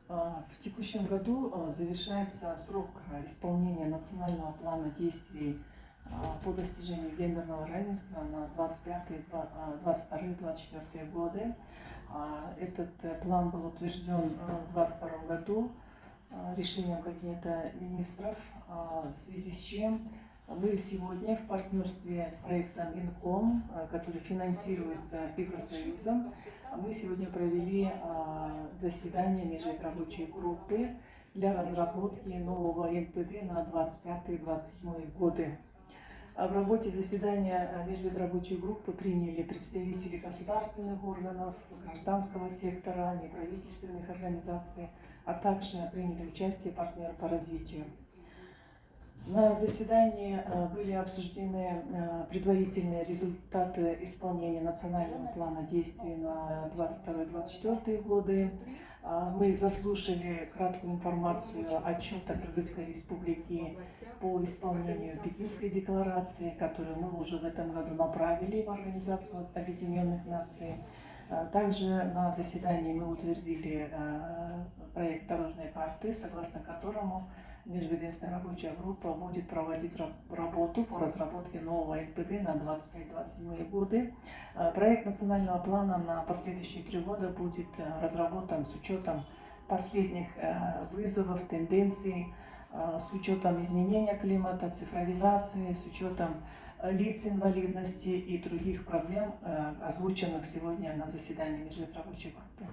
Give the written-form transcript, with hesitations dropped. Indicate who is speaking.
Speaker 1: В текущем году завершается срок исполнения национального плана действий по достижению гендерного равенства на 22-24 годы. Этот план был утвержден в 2022 году решением Кабинета министров, в связи с чем мы сегодня в партнерстве с проектом Инком, который финансируется Евросоюзом, мы сегодня провели заседание межрабочей группы для разработки нового НПД на 25-27 годы. В работе заседания межрабочей группы приняли представители государственных органов, гражданского сектора, неправительственных организаций, а также приняли участие партнеры по развитию. На заседании были обсуждены предварительные результаты исполнения национального плана действий на 2022-2024 годы. Мы заслушали краткую информацию отчета Кыргызской Республики по исполнению Пекинской декларации, которую мы уже в этом году направили в Организацию Объединенных Наций. Также на заседании мы утвердили проект дорожной карты, согласно которому межведомственная рабочая группа будет проводить работу по разработке нового НПД на 25-27 годы. Проект национального плана на последующие 3 года будет разработан с учетом последних вызовов, тенденций, с учетом изменения климата, цифровизации, с учетом лиц инвалидности и других проблем, озвученных сегодня на заседании межведомственной рабочей группы.